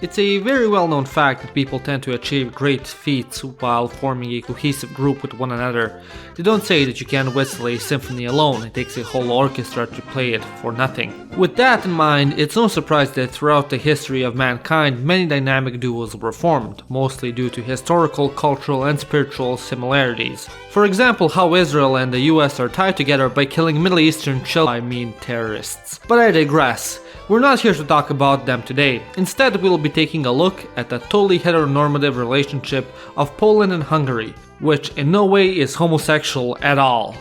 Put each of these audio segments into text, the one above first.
It's a very well-known fact that people tend to achieve great feats while forming a cohesive group with one another. They don't say that you can whistle a symphony alone, it takes a whole orchestra to play it for nothing. With that in mind, it's no surprise that throughout the history of mankind, many dynamic duos were formed, mostly due to historical, cultural, and spiritual similarities. For example, how Israel and the US are tied together by killing Middle Eastern children, terrorists. But I digress. We're not here to talk about them today. Instead, we'll be taking a look at the totally heteronormative relationship of Poland and Hungary, which in no way is homosexual at all.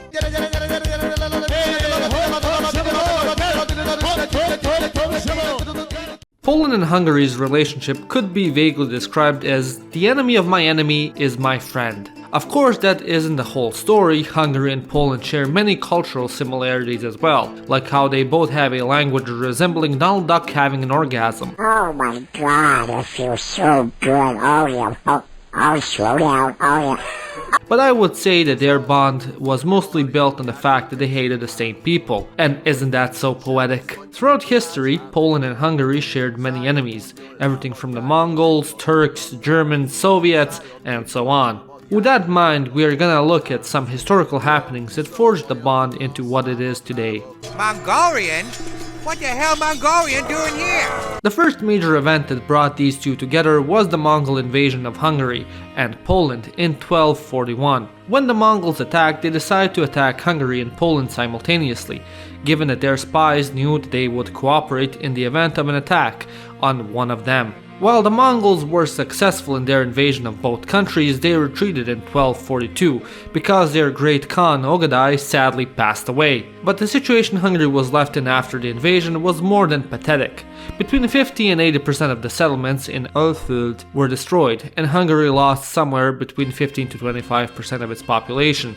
Poland and Hungary's relationship could be vaguely described as the enemy of my enemy is my friend. Of course, that isn't the whole story. Hungary and Poland share many cultural similarities as well, like how they both have a language resembling Donald Duck having an orgasm. Oh my god, I feel so good. Oh yeah, oh slow down, oh yeah. But I would say that their bond was mostly built on the fact that they hated the same people. And isn't that so poetic? Throughout history, Poland and Hungary shared many enemies, everything from the Mongols, Turks, Germans, Soviets, and so on. With that in mind, we are gonna look at some historical happenings that forged the bond into what it is today. Mongolian? What the hell Mongolian doing here? The first major event that brought these two together was the Mongol Invasion of Hungary and Poland in 1241. When the Mongols attacked, they decided to attack Hungary and Poland simultaneously, given that their spies knew that they would cooperate in the event of an attack on one of them. While the Mongols were successful in their invasion of both countries, they retreated in 1242 because their great Khan Ogadai sadly passed away. But the situation Hungary was left in after the invasion was more than pathetic. Between 50 and 80% of the settlements in Ölföld were destroyed, and Hungary lost somewhere between 15 to 25% of its population,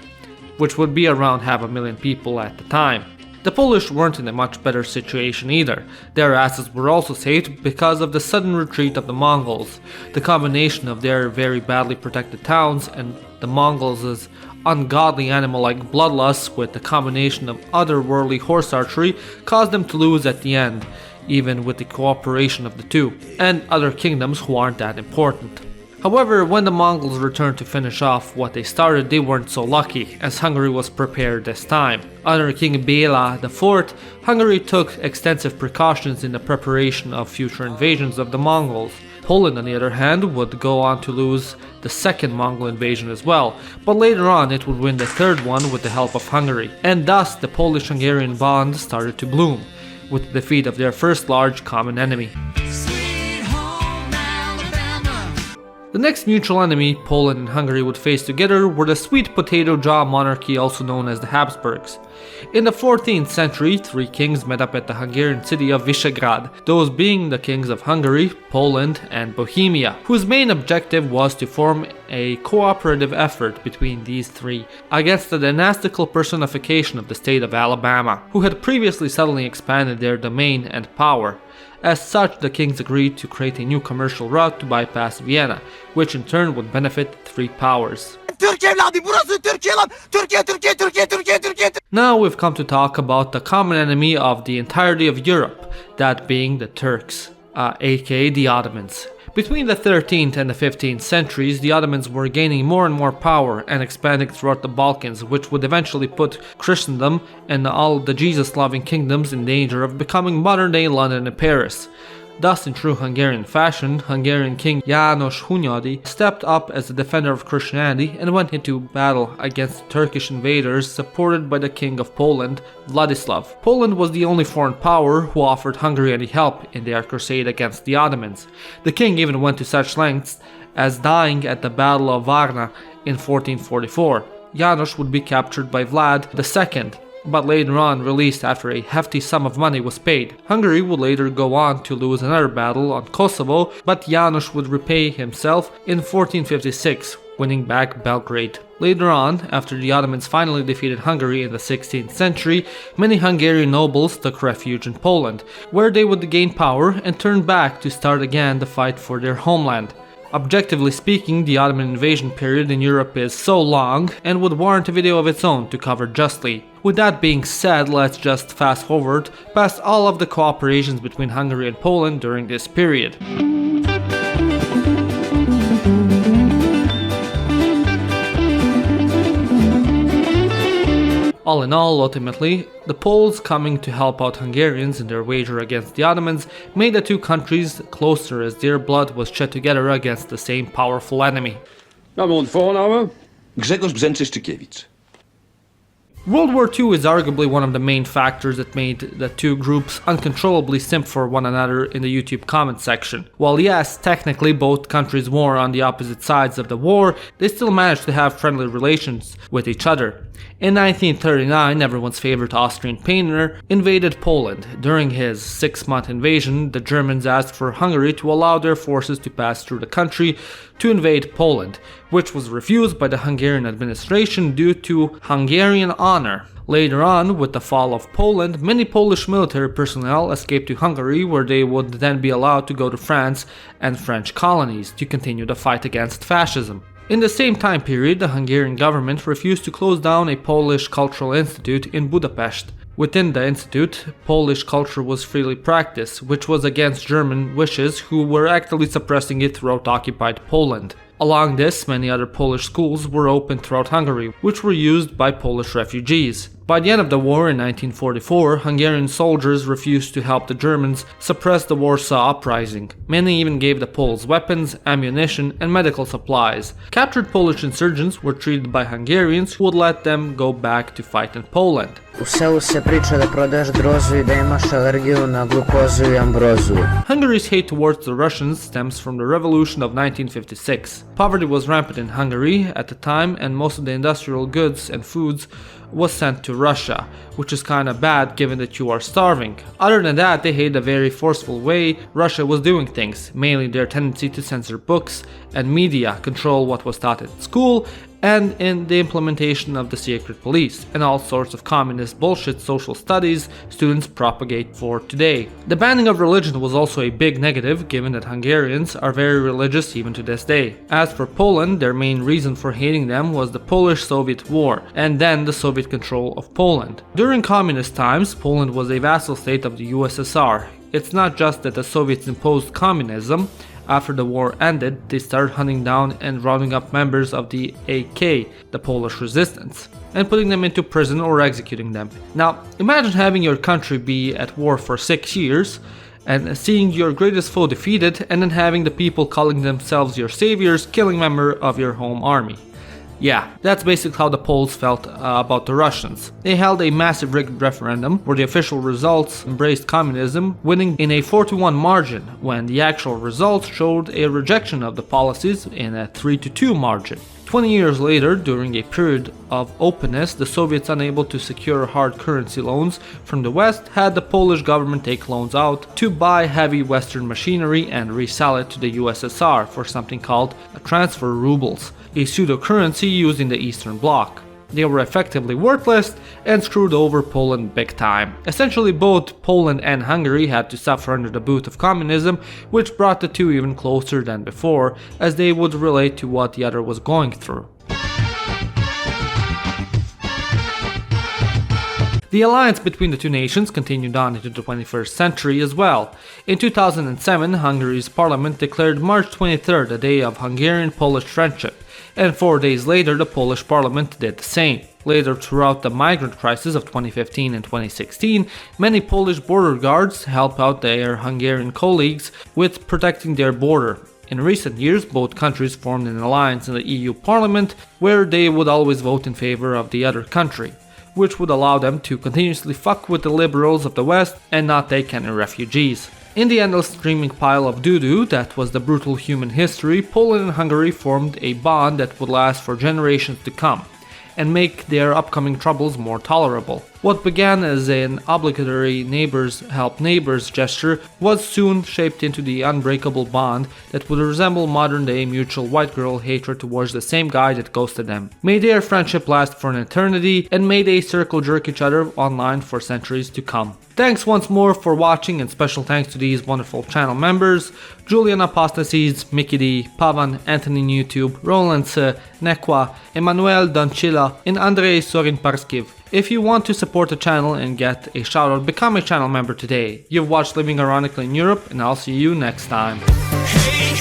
which would be around 500,000 people at the time. The Polish weren't in a much better situation either. Their assets were also saved because of the sudden retreat of the Mongols. The combination of their very badly protected towns and the Mongols' ungodly animal-like bloodlust with the combination of otherworldly horse archery caused them to lose at the end, even with the cooperation of the two, and other kingdoms who aren't that important. However, when the Mongols returned to finish off what they started, they weren't so lucky, as Hungary was prepared this time. Under King Béla IV, Hungary took extensive precautions in the preparation of future invasions of the Mongols. Poland, on the other hand, would go on to lose the second Mongol invasion as well, but later on it would win the third one with the help of Hungary, and thus the Polish-Hungarian bond started to bloom, with the defeat of their first large common enemy. The next mutual enemy Poland and Hungary would face together were the sweet potato jaw monarchy, also known as the Habsburgs. In the 14th century, three kings met up at the Hungarian city of Visegrad, those being the kings of Hungary, Poland, and Bohemia, whose main objective was to form a cooperative effort between these three against the dynastical personification of the state of Alabama, who had previously suddenly expanded their domain and power. As such, the kings agreed to create a new commercial route to bypass Vienna, which in turn would benefit the three powers. Now we've come to talk about the common enemy of the entirety of Europe, that being the Turks, aka the Ottomans. Between the 13th and the 15th centuries, the Ottomans were gaining more and more power and expanding throughout the Balkans, which would eventually put Christendom and all the Jesus-loving kingdoms in danger of becoming modern-day London and Paris. Thus, in true Hungarian fashion, Hungarian King János Hunyadi stepped up as a defender of Christianity and went into battle against Turkish invaders supported by the King of Poland, Vladislav. Poland was the only foreign power who offered Hungary any help in their crusade against the Ottomans. The king even went to such lengths as dying at the Battle of Varna in 1444. János would be captured by Vlad II, but later on released after a hefty sum of money was paid. Hungary would later go on to lose another battle on Kosovo, but János would repay himself in 1456, winning back Belgrade. Later on, after the Ottomans finally defeated Hungary in the 16th century, many Hungarian nobles took refuge in Poland, where they would gain power and turn back to start again the fight for their homeland. Objectively speaking, the Ottoman invasion period in Europe is so long and would warrant a video of its own to cover justly. With that being said, let's just fast forward past all of the cooperations between Hungary and Poland during this period. All in all, ultimately, the Poles coming to help out Hungarians in their wager against the Ottomans made the two countries closer as their blood was shed together against the same powerful enemy. Voornamen? Grzegorz Brzęczyszczykiewicz. World War II is arguably one of the main factors that made the two groups uncontrollably simp for one another in the YouTube comment section. While yes, technically both countries were on the opposite sides of the war, they still managed to have friendly relations with each other. In 1939, everyone's favorite Austrian painter invaded Poland. During his 6-month invasion, the Germans asked for Hungary to allow their forces to pass through the country to invade Poland, which was refused by the Hungarian administration due to Hungarian honor. Later on, with the fall of Poland, many Polish military personnel escaped to Hungary, where they would then be allowed to go to France and French colonies to continue the fight against fascism. In the same time period, the Hungarian government refused to close down a Polish cultural institute in Budapest. Within the institute, Polish culture was freely practiced, which was against German wishes, who were actively suppressing it throughout occupied Poland. Along this, many other Polish schools were opened throughout Hungary, which were used by Polish refugees. By the end of the war in 1944, Hungarian soldiers refused to help the Germans suppress the Warsaw Uprising. Many even gave the Poles weapons, ammunition, and medical supplies. Captured Polish insurgents were treated by Hungarians who would let them go back to fight in Poland. U selu se priča da prodaješ grozu I da imaš alergiju na glukozu I ambrozu. Hungary's hate towards the Russians stems from the revolution of 1956. Poverty was rampant in Hungary at the time, and most of the industrial goods and foods was sent to Russia, which is kinda bad given that you are starving. Other than that, they hate the very forceful way Russia was doing things, mainly their tendency to censor books and media, control what was taught at school, and in the implementation of the secret police, and all sorts of communist bullshit social studies students propagate for today. The banning of religion was also a big negative, given that Hungarians are very religious even to this day. As for Poland, their main reason for hating them was the Polish-Soviet War, and then the Soviet control of Poland. During communist times, Poland was a vassal state of the USSR. It's not just that the Soviets imposed communism. After the war ended, they started hunting down and rounding up members of the AK, the Polish resistance, and putting them into prison or executing them. Now, imagine having your country be at war for 6 years, and seeing your greatest foe defeated, and then having the people calling themselves your saviors killing members of your home army. Yeah, that's basically how the Poles felt about the Russians. They held a massive rigged referendum where the official results embraced communism, winning in a 4-1 margin, when the actual results showed a rejection of the policies in a 3-2 margin. 20 years later, during a period of openness, the Soviets, unable to secure hard currency loans from the West, had the Polish government take loans out to buy heavy Western machinery and resell it to the USSR for something called transfer rubles, a pseudo-currency used in the Eastern Bloc. They were effectively worthless and screwed over Poland big time. Essentially, both Poland and Hungary had to suffer under the boot of communism, which brought the two even closer than before, as they would relate to what the other was going through. The alliance between the two nations continued on into the 21st century as well. In 2007, Hungary's parliament declared March 23rd a day of Hungarian-Polish friendship, and 4 days later the Polish parliament did the same. Later, throughout the migrant crisis of 2015 and 2016, many Polish border guards helped out their Hungarian colleagues with protecting their border. In recent years, both countries formed an alliance in the EU Parliament, where they would always vote in favor of the other country, which would allow them to continuously fuck with the liberals of the West and not take any refugees. In the endless streaming pile of doo-doo that was the brutal human history, Poland and Hungary formed a bond that would last for generations to come, and make their upcoming troubles more tolerable. What began as an obligatory neighbors help neighbors gesture was soon shaped into the unbreakable bond that would resemble modern-day mutual white girl hatred towards the same guy that ghosted them. May their friendship last for an eternity, and may they circle jerk each other online for centuries to come. Thanks once more for watching, and special thanks to these wonderful channel members: Julian Apostases, Mickey D, Pavan, Anthony YouTube, Roland C, Nekwa, Emanuel Dancila, and Andrei Sorin-Parskiv. If you want to support the channel and get a shoutout, become a channel member today. You've watched Living Ironically in Europe, and I'll see you next time. Hey.